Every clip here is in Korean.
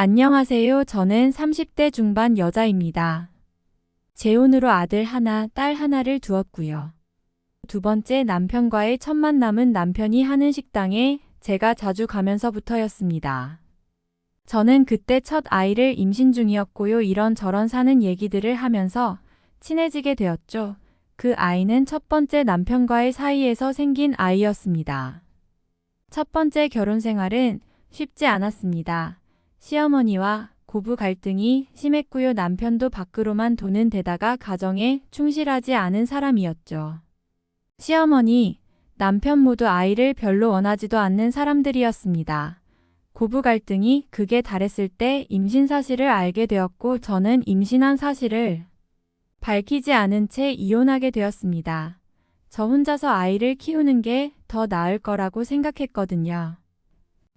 안녕하세요. 저는 30대 중반 여자입니다. 재혼으로 아들 하나, 딸 하나를 두었고요. 두 번째 남편과의 첫 만남은 남편이 하는 식당에 제가 자주 가면서부터였습니다. 저는 그때 첫 아이를 임신 중이었고요. 이런저런 사는 얘기들을 하면서 친해지게 되었죠. 그 아이는 첫 번째 남편과의 사이에서 생긴 아이였습니다. 첫 번째 결혼 생활은 쉽지 않았습니다. 시어머니와 고부 갈등이 심했고요. 남편도 밖으로만 도는 데다가 가정에 충실하지 않은 사람이었죠. 시어머니, 남편 모두 아이를 별로 원하지도 않는 사람들이었습니다. 고부 갈등이 극에 달했을 때 임신 사실을 알게 되었고 저는 임신한 사실을 밝히지 않은 채 이혼하게 되었습니다. 저 혼자서 아이를 키우는 게 더 나을 거라고 생각했거든요.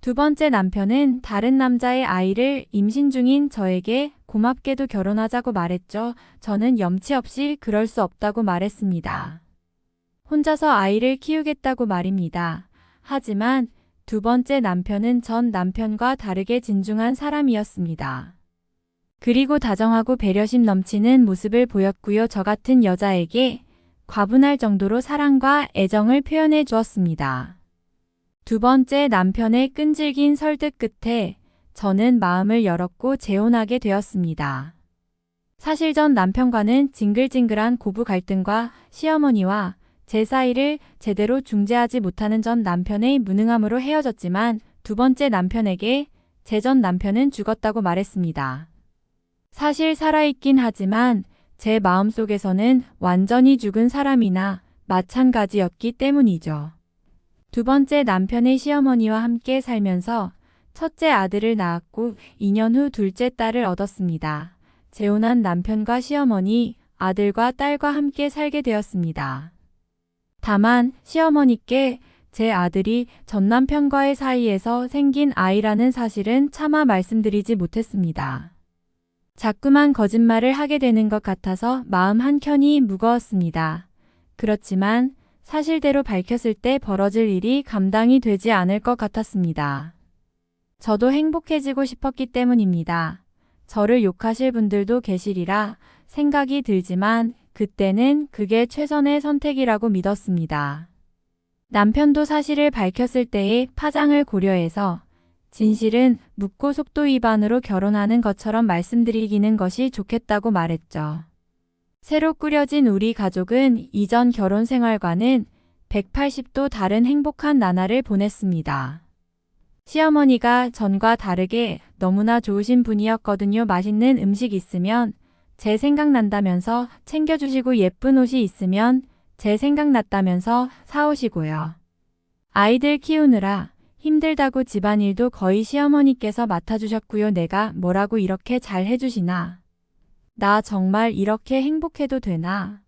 두 번째 남편은 다른 남자의 아이를 임신 중인 저에게 고맙게도 결혼하자고 말했죠. 저는 염치 없이 그럴 수 없다고 말했습니다. 혼자서 아이를 키우겠다고 말입니다. 하지만 두 번째 남편은 전 남편과 다르게 진중한 사람이었습니다. 그리고 다정하고 배려심 넘치는 모습을 보였고요. 저 같은 여자에게 과분할 정도로 사랑과 애정을 표현해 주었습니다. 두 번째 남편의 끈질긴 설득 끝에 저는 마음을 열었고 재혼하게 되었습니다. 사실 전 남편과는 징글징글한 고부 갈등과 시어머니와 제 사이를 제대로 중재하지 못하는 전 남편의 무능함으로 헤어졌지만 두 번째 남편에게 제 전 남편은 죽었다고 말했습니다. 사실 살아있긴 하지만 제 마음속에서는 완전히 죽은 사람이나 마찬가지였기 때문이죠. 두 번째 남편의 시어머니와 함께 살면서 첫째 아들을 낳았고 2년 후 둘째 딸을 얻었습니다. 재혼한 남편과 시어머니, 아들과 딸과 함께 살게 되었습니다. 다만 시어머니께 제 아들이 전 남편과의 사이에서 생긴 아이라는 사실은 차마 말씀드리지 못했습니다. 자꾸만 거짓말을 하게 되는 것 같아서 마음 한켠이 무거웠습니다. 그렇지만 사실대로 밝혔을 때 벌어질 일이 감당이 되지 않을 것 같았습니다. 저도 행복해지고 싶었기 때문입니다. 저를 욕하실 분들도 계시리라 생각이 들지만 그때는 그게 최선의 선택이라고 믿었습니다. 남편도 사실을 밝혔을 때의 파장을 고려해서 진실은 묻고 속도 위반으로 결혼하는 것처럼 말씀드리기는 것이 좋겠다고 말했죠. 새로 꾸려진 우리 가족은 이전 결혼 생활과는 180도 다른 행복한 나날을 보냈습니다. 시어머니가 전과 다르게 너무나 좋으신 분이었거든요. 맛있는 음식 있으면 제 생각난다면서 챙겨주시고 예쁜 옷이 있으면 제 생각났다면서 사오시고요. 아이들 키우느라 힘들다고 집안일도 거의 시어머니께서 맡아주셨고요. 내가 뭐라고 이렇게 잘 해주시나? 나 정말 이렇게 행복해도 되나?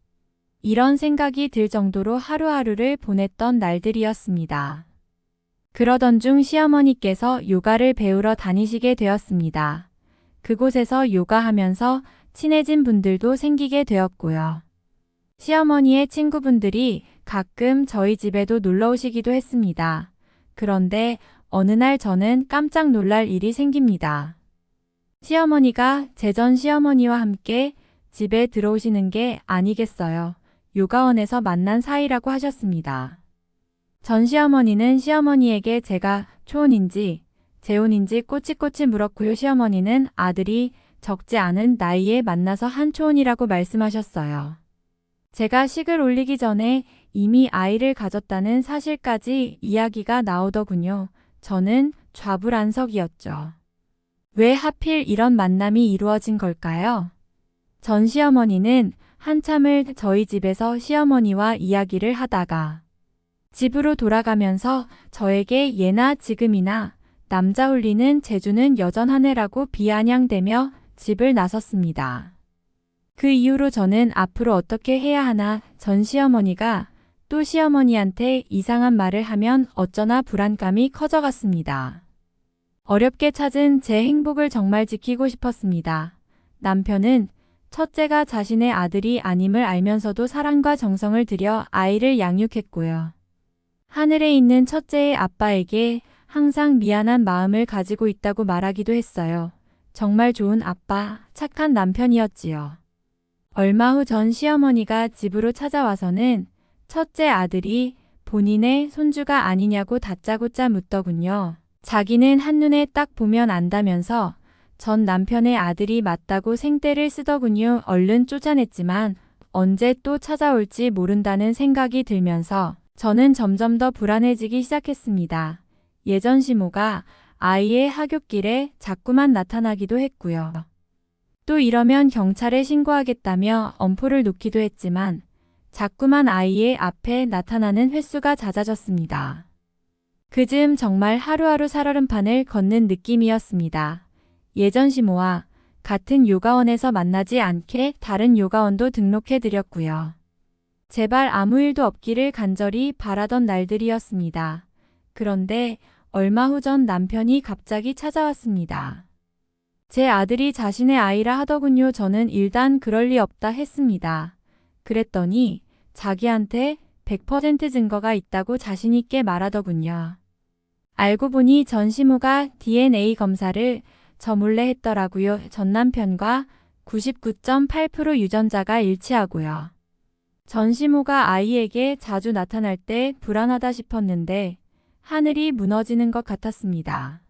이런 생각이 들 정도로 하루하루를 보냈던 날들이었습니다. 그러던 중 시어머니께서 요가를 배우러 다니시게 되었습니다. 그곳에서 요가하면서 친해진 분들도 생기게 되었고요. 시어머니의 친구분들이 가끔 저희 집에도 놀러 오시기도 했습니다. 그런데 어느 날 저는 깜짝 놀랄 일이 생깁니다. 시어머니가 제 전 시어머니와 함께 집에 들어오시는 게 아니겠어요. 요가원에서 만난 사이라고 하셨습니다. 전 시어머니는 시어머니에게 제가 초혼인지 재혼인지 꼬치꼬치 물었고요. 시어머니는 아들이 적지 않은 나이에 만나서 한 초혼이라고 말씀하셨어요. 제가 식을 올리기 전에 이미 아이를 가졌다는 사실까지 이야기가 나오더군요. 저는 좌불안석이었죠. 왜 하필 이런 만남이 이루어진 걸까요? 전 시어머니는 한참을 저희 집에서 시어머니와 이야기를 하다가 집으로 돌아가면서 저에게 예나 지금이나 남자 홀리는 재주는 여전하네라고 비아냥대며 집을 나섰습니다. 그 이후로 저는 앞으로 어떻게 해야 하나 전 시어머니가 또 시어머니한테 이상한 말을 하면 어쩌나 불안감이 커져갔습니다. 어렵게 찾은 제 행복을 정말 지키고 싶었습니다. 남편은 첫째가 자신의 아들이 아님을 알면서도 사랑과 정성을 들여 아이를 양육했고요. 하늘에 있는 첫째의 아빠에게 항상 미안한 마음을 가지고 있다고 말하기도 했어요. 정말 좋은 아빠, 착한 남편이었지요. 얼마 후 전 시어머니가 집으로 찾아와서는 첫째 아들이 본인의 손주가 아니냐고 다짜고짜 묻더군요. 자기는 한눈에 딱 보면 안다면서 전 남편의 아들이 맞다고 생떼를 쓰더군요. 얼른 쫓아냈지만 언제 또 찾아올지 모른다는 생각이 들면서 저는 점점 더 불안해지기 시작했습니다. 예전 시모가 아이의 하굣길에 자꾸만 나타나기도 했고요. 또 이러면 경찰에 신고하겠다며 엄포를 놓기도 했지만 자꾸만 아이의 앞에 나타나는 횟수가 잦아졌습니다. 그즈음 정말 하루하루 살얼음판을 걷는 느낌이었습니다. 예전 시모와 같은 요가원에서 만나지 않게 다른 요가원도 등록해드렸고요. 제발 아무 일도 없기를 간절히 바라던 날들이었습니다. 그런데 얼마 후 전 남편이 갑자기 찾아왔습니다. 제 아들이 자신의 아이라 하더군요. 저는 일단 그럴 리 없다 했습니다. 그랬더니 자기한테 100% 증거가 있다고 자신있게 말하더군요. 알고 보니 전 시모가 DNA 검사를 저 몰래 했더라고요. 전 남편과 99.8% 유전자가 일치하고요. 전 시모가 아이에게 자주 나타날 때 불안하다 싶었는데 하늘이 무너지는 것 같았습니다.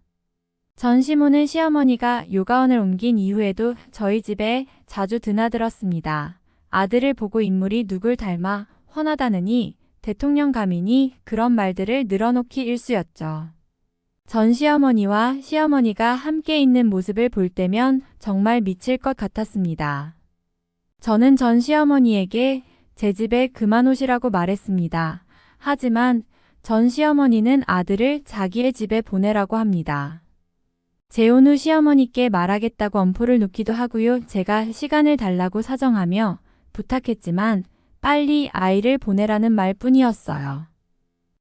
전 시모는 시어머니가 요가원을 옮긴 이후에도 저희 집에 자주 드나들었습니다. 아들을 보고 인물이 누굴 닮아 훤하다느니 대통령 감이니 그런 말들을 늘어놓기 일쑤였죠. 전 시어머니와 시어머니가 함께 있는 모습을 볼 때면 정말 미칠 것 같았습니다. 저는 전 시어머니에게 제 집에 그만 오시라고 말했습니다. 하지만 전 시어머니는 아들을 자기의 집에 보내라고 합니다. 재혼 후 시어머니께 말하겠다고 엄포를 놓기도 하고요. 제가 시간을 달라고 사정하며 부탁했지만 빨리 아이를 보내라는 말뿐이었어요.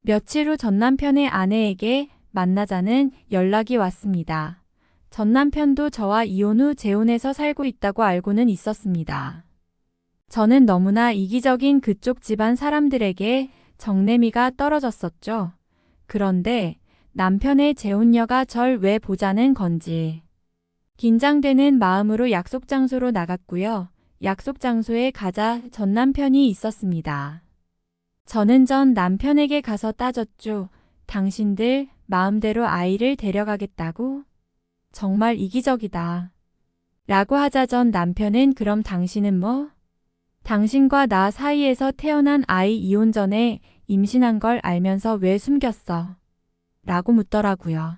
며칠 후 전 남편의 아내에게 만나자는 연락이 왔습니다. 전 남편도 저와 이혼 후 재혼해서 살고 있다고 알고는 있었습니다. 저는 너무나 이기적인 그쪽 집안 사람들에게 정내미가 떨어졌었죠. 그런데 남편의 재혼녀가 절 왜 보자는 건지. 긴장되는 마음으로 약속 장소로 나갔고요. 약속 장소에 가자 전 남편이 있었습니다. 저는 전 남편에게 가서 따졌죠. 당신들 마음대로 아이를 데려가겠다고? 정말 이기적이다. 라고 하자 전 남편은 그럼 당신은 뭐? 당신과 나 사이에서 태어난 아이 이혼 전에 임신한 걸 알면서 왜 숨겼어? 라고 묻더라고요.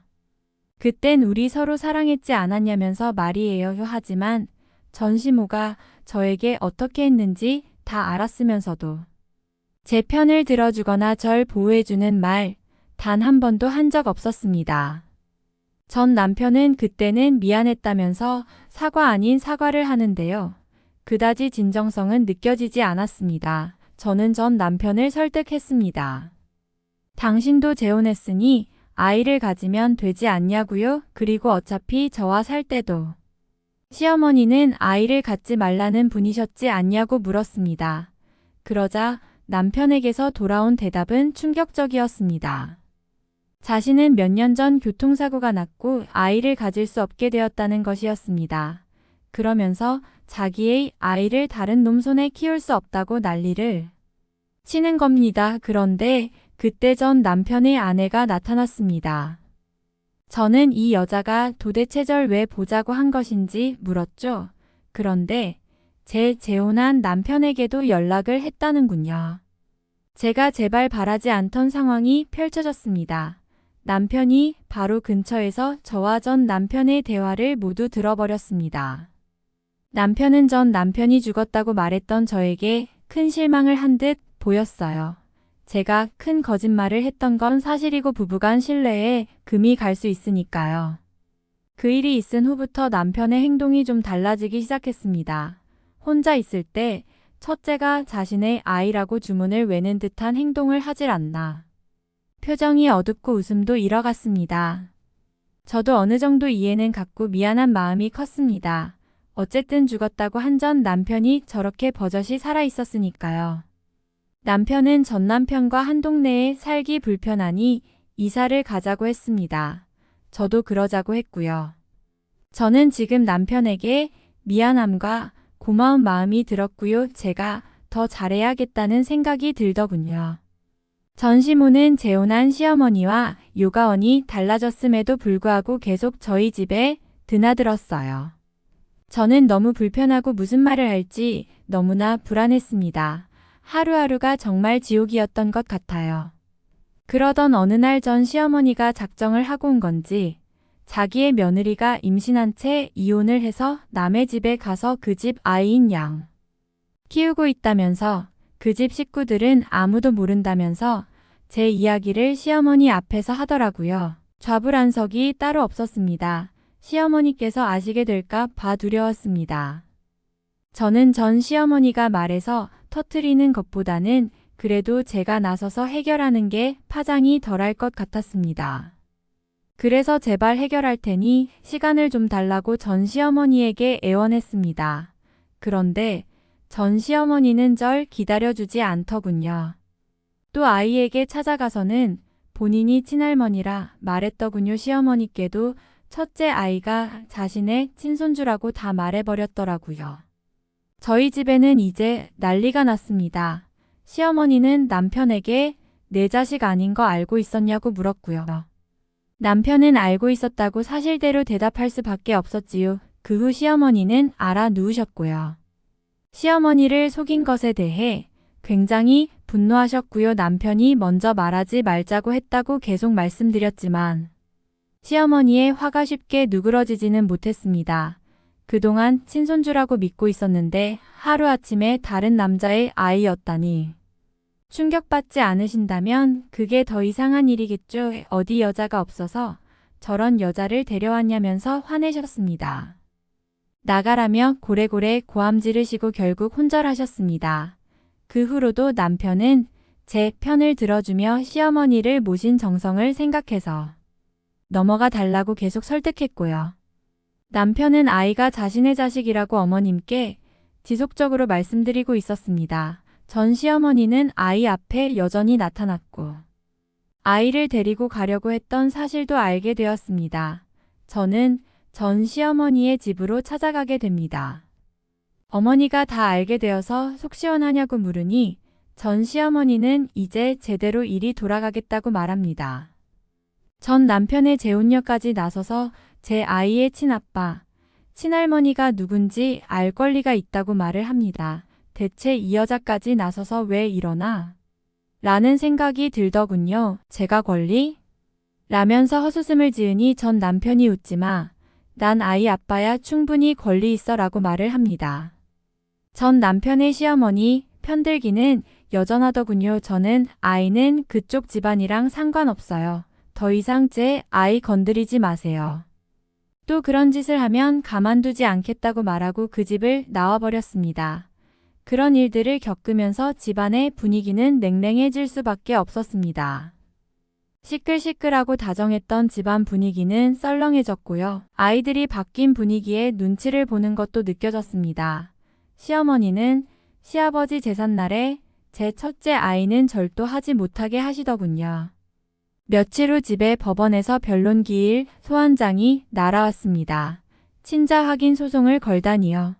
그땐 우리 서로 사랑했지 않았냐면서 말이에요. 하지만 전 시모가 저에게 어떻게 했는지 다 알았으면서도 제 편을 들어주거나 절 보호해주는 말 단 한 번도 한 적 없었습니다. 전 남편은 그때는 미안했다면서 사과 아닌 사과를 하는데요. 그다지 진정성은 느껴지지 않았습니다. 저는 전 남편을 설득했습니다. 당신도 재혼했으니 아이를 가지면 되지 않냐고요? 그리고 어차피 저와 살 때도 시어머니는 아이를 갖지 말라는 분이셨지 않냐고 물었습니다. 그러자 남편에게서 돌아온 대답은 충격적이었습니다. 자신은 몇 년 전 교통사고가 났고 아이를 가질 수 없게 되었다는 것이었습니다. 그러면서 자기의 아이를 다른 놈 손에 키울 수 없다고 난리를 치는 겁니다. 그런데 그때 전 남편의 아내가 나타났습니다. 저는 이 여자가 도대체 절 왜 보자고 한 것인지 물었죠. 그런데 제 재혼한 남편에게도 연락을 했다는군요. 제가 제발 바라지 않던 상황이 펼쳐졌습니다. 남편이 바로 근처에서 저와 전 남편의 대화를 모두 들어버렸습니다. 남편은 전 남편이 죽었다고 말했던 저에게 큰 실망을 한 듯 보였어요. 제가 큰 거짓말을 했던 건 사실이고 부부간 신뢰에 금이 갈 수 있으니까요. 그 일이 있은 후부터 남편의 행동이 좀 달라지기 시작했습니다. 혼자 있을 때 첫째가 자신의 아이라고 주문을 외는 듯한 행동을 하질 않나. 표정이 어둡고 웃음도 잃어갔습니다. 저도 어느 정도 이해는 갔고 미안한 마음이 컸습니다. 어쨌든 죽었다고 한 전 남편이 저렇게 버젓이 살아있었으니까요. 남편은 전 남편과 한 동네에 살기 불편하니 이사를 가자고 했습니다. 저도 그러자고 했고요. 저는 지금 남편에게 미안함과 고마운 마음이 들었고요. 제가 더 잘해야겠다는 생각이 들더군요. 전시모는 재혼한 시어머니와 요가원이 달라졌음에도 불구하고 계속 저희 집에 드나들었어요. 저는 너무 불편하고 무슨 말을 할지 너무나 불안했습니다. 하루하루가 정말 지옥이었던 것 같아요. 그러던 어느 날 전 시어머니가 작정을 하고 온 건지 자기의 며느리가 임신한 채 이혼을 해서 남의 집에 가서 그 집 아이인 양 키우고 있다면서 그 집 식구들은 아무도 모른다면서 제 이야기를 시어머니 앞에서 하더라고요. 좌불안석이 따로 없었습니다. 시어머니께서 아시게 될까 봐 두려웠습니다. 저는 전 시어머니가 말해서 터뜨리는 것보다는 그래도 제가 나서서 해결하는 게 파장이 덜할 것 같았습니다. 그래서 제발 해결할 테니 시간을 좀 달라고 전 시어머니에게 애원했습니다. 그런데 전 시어머니는 절 기다려주지 않더군요. 또 아이에게 찾아가서는 본인이 친할머니라 말했더군요. 시어머니께도 첫째 아이가 자신의 친손주라고 다 말해버렸더라고요. 저희 집에는 이제 난리가 났습니다. 시어머니는 남편에게 내 자식 아닌 거 알고 있었냐고 물었고요. 남편은 알고 있었다고 사실대로 대답할 수밖에 없었지요. 그 후 시어머니는 알아 누우셨고요. 시어머니를 속인 것에 대해 굉장히 분노하셨고요. 남편이 먼저 말하지 말자고 했다고 계속 말씀드렸지만 시어머니의 화가 쉽게 누그러지지는 못했습니다. 그동안 친손주라고 믿고 있었는데 하루아침에 다른 남자의 아이였다니. 충격받지 않으신다면 그게 더 이상한 일이겠죠. 어디 여자가 없어서 저런 여자를 데려왔냐면서 화내셨습니다. 나가라며 고래고래 고함 지르시고 결국 혼절하셨습니다. 그 후로도 남편은 제 편을 들어주며 시어머니를 모신 정성을 생각해서 넘어가 달라고 계속 설득했고요. 남편은 아이가 자신의 자식이라고 어머님께 지속적으로 말씀드리고 있었습니다. 전 시어머니는 아이 앞에 여전히 나타났고 아이를 데리고 가려고 했던 사실도 알게 되었습니다. 저는 전 시어머니의 집으로 찾아가게 됩니다. 어머니가 다 알게 되어서 속 시원하냐고 물으니 전 시어머니는 이제 제대로 일이 돌아가겠다고 말합니다. 전 남편의 재혼녀까지 나서서 제 아이의 친아빠, 친할머니가 누군지 알 권리가 있다고 말을 합니다. 대체 이 여자까지 나서서 왜 이러나? 라는 생각이 들더군요. 제가 권리? 라면서 헛웃음을 지으니 전 남편이 웃지 마. 난 아이 아빠야 충분히 권리 있어 라고 말을 합니다. 전 남편의 시어머니 편들기는 여전하더군요. 저는 아이는 그쪽 집안이랑 상관없어요. 더 이상 제 아이 건드리지 마세요. 또 그런 짓을 하면 가만두지 않겠다고 말하고 그 집을 나와버렸습니다. 그런 일들을 겪으면서 집안의 분위기는 냉랭해질 수밖에 없었습니다. 시끌시끌하고 다정했던 집안 분위기는 썰렁해졌고요. 아이들이 바뀐 분위기에 눈치를 보는 것도 느껴졌습니다. 시어머니는 시아버지 제삿날에 제 첫째 아이는 절도하지 못하게 하시더군요. 며칠 후 집에 법원에서 변론 기일 소환장이 날아왔습니다. 친자 확인 소송을 걸다니요.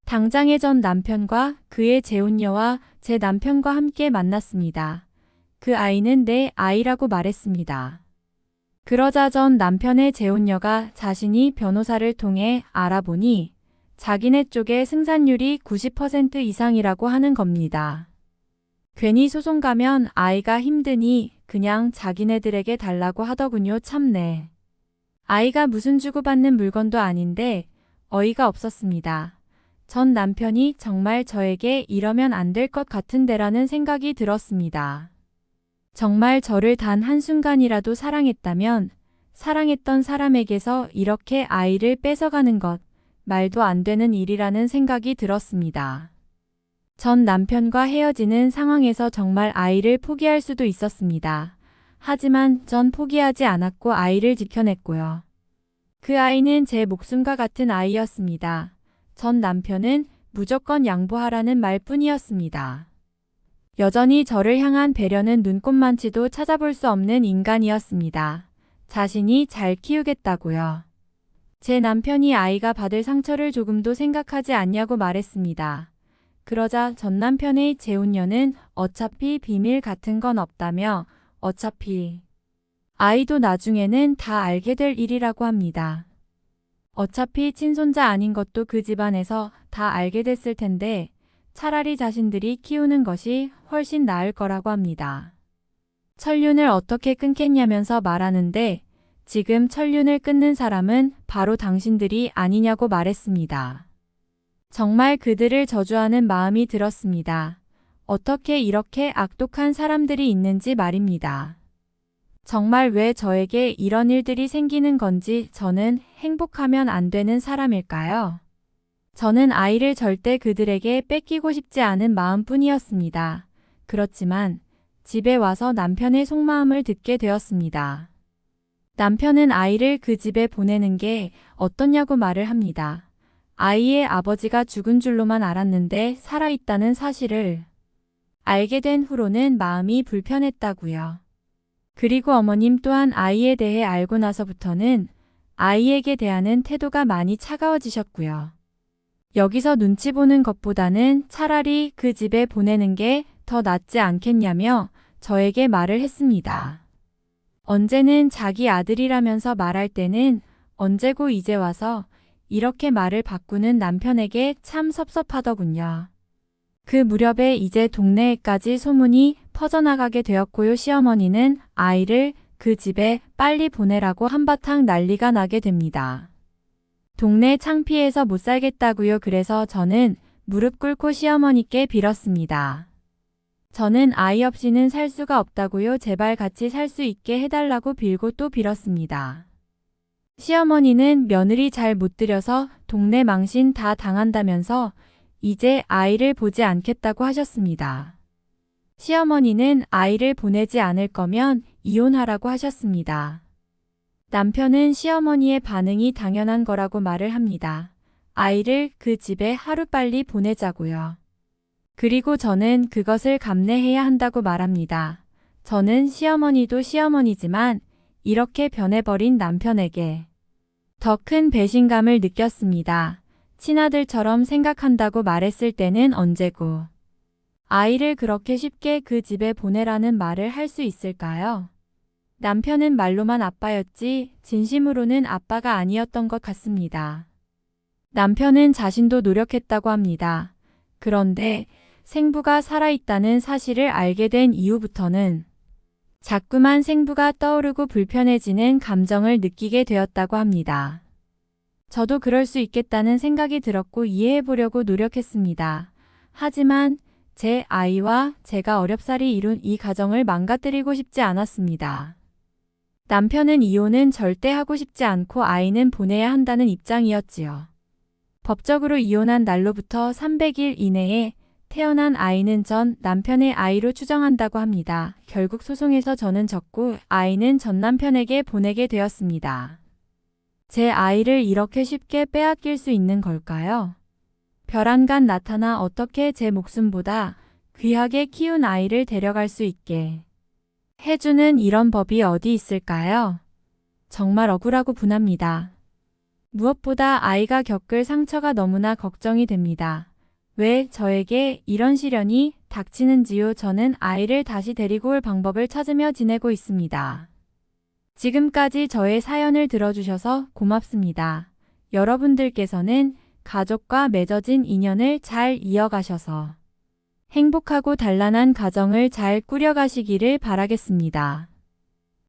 당장에 전 남편과 그의 재혼녀와 제 남편과 함께 만났습니다. 그 아이는 내 아이라고 말했습니다. 그러자 전 남편의 재혼녀가 자신이 변호사를 통해 알아보니 자기네 쪽의 승산율이 90% 이상이라고 하는 겁니다. 괜히 소송 가면 아이가 힘드니 그냥 자기네들에게 달라고 하더군요. 참네. 아이가 무슨 주고받는 물건도 아닌데 어이가 없었습니다. 전 남편이 정말 저에게 이러면 안 될 것 같은데라는 생각이 들었습니다. 정말 저를 단 한순간이라도 사랑했다면 사랑했던 사람에게서 이렇게 아이를 뺏어가는 것 말도 안 되는 일이라는 생각이 들었습니다. 전 남편과 헤어지는 상황에서 정말 아이를 포기할 수도 있었습니다. 하지만 전 포기하지 않았고 아이를 지켜냈고요. 그 아이는 제 목숨과 같은 아이였습니다. 전 남편은 무조건 양보하라는 말뿐이었습니다. 여전히 저를 향한 배려는 눈꼽만치도 찾아볼 수 없는 인간이었습니다. 자신이 잘 키우겠다고요. 제 남편이 아이가 받을 상처를 조금도 생각하지 않냐고 말했습니다. 그러자 전 남편의 재혼녀는 어차피 비밀 같은 건 없다며 어차피 아이도 나중에는 다 알게 될 일이라고 합니다. 어차피 친손자 아닌 것도 그 집안에서 다 알게 됐을 텐데 차라리 자신들이 키우는 것이 훨씬 나을 거라고 합니다. 천륜을 어떻게 끊겠냐면서 말하는데 지금 천륜을 끊는 사람은 바로 당신들이 아니냐고 말했습니다. 정말 그들을 저주하는 마음이 들었습니다. 어떻게 이렇게 악독한 사람들이 있는지 말입니다. 정말 왜 저에게 이런 일들이 생기는 건지 저는 행복하면 안 되는 사람일까요? 저는 아이를 절대 그들에게 뺏기고 싶지 않은 마음뿐이었습니다. 그렇지만 집에 와서 남편의 속마음을 듣게 되었습니다. 남편은 아이를 그 집에 보내는 게 어떻냐고 말을 합니다. 아이의 아버지가 죽은 줄로만 알았는데 살아있다는 사실을 알게 된 후로는 마음이 불편했다고요. 그리고 어머님 또한 아이에 대해 알고 나서부터는 아이에게 대하는 태도가 많이 차가워지셨고요. 여기서 눈치 보는 것보다는 차라리 그 집에 보내는 게 더 낫지 않겠냐며 저에게 말을 했습니다. 언제는 자기 아들이라면서 말할 때는 언제고 이제 와서 이렇게 말을 바꾸는 남편에게 참 섭섭하더군요. 그 무렵에 이제 동네에까지 소문이 퍼져나가게 되었고요. 시어머니는 아이를 그 집에 빨리 보내라고 한바탕 난리가 나게 됩니다. 동네 창피해서 못 살겠다고요. 그래서 저는 무릎 꿇고 시어머니께 빌었습니다. 저는 아이 없이는 살 수가 없다고요. 제발 같이 살 수 있게 해달라고 빌고 또 빌었습니다. 시어머니는 며느리 잘 못 들여서 동네 망신 다 당한다면서 이제 아이를 보지 않겠다고 하셨습니다. 시어머니는 아이를 보내지 않을 거면 이혼하라고 하셨습니다. 남편은 시어머니의 반응이 당연한 거라고 말을 합니다. 아이를 그 집에 하루빨리 보내자고요. 그리고 저는 그것을 감내해야 한다고 말합니다. 저는 시어머니도 시어머니지만 이렇게 변해버린 남편에게 더 큰 배신감을 느꼈습니다. 친아들처럼 생각한다고 말했을 때는 언제고 아이를 그렇게 쉽게 그 집에 보내라는 말을 할 수 있을까요? 남편은 말로만 아빠였지 진심으로는 아빠가 아니었던 것 같습니다. 남편은 자신도 노력했다고 합니다. 그런데 생부가 살아있다는 사실을 알게 된 이후부터는 자꾸만 생부가 떠오르고 불편해지는 감정을 느끼게 되었다고 합니다. 저도 그럴 수 있겠다는 생각이 들었고 이해해보려고 노력했습니다. 하지만 제 아이와 제가 어렵사리 이룬 이 가정을 망가뜨리고 싶지 않았습니다. 남편은 이혼은 절대 하고 싶지 않고 아이는 보내야 한다는 입장이었지요. 법적으로 이혼한 날로부터 300일 이내에 태어난 아이는 전 남편의 아이로 추정한다고 합니다. 결국 소송에서 저는 졌고 아이는 전 남편에게 보내게 되었습니다. 제 아이를 이렇게 쉽게 빼앗길 수 있는 걸까요? 별안간 나타나 어떻게 제 목숨보다 귀하게 키운 아이를 데려갈 수 있게 해주는 이런 법이 어디 있을까요? 정말 억울하고 분합니다. 무엇보다 아이가 겪을 상처가 너무나 걱정이 됩니다. 왜 저에게 이런 시련이 닥치는지요? 저는 아이를 다시 데리고 올 방법을 찾으며 지내고 있습니다. 지금까지 저의 사연을 들어주셔서 고맙습니다. 여러분들께서는 가족과 맺어진 인연을 잘 이어가셔서 행복하고 단란한 가정을 잘 꾸려가시기를 바라겠습니다.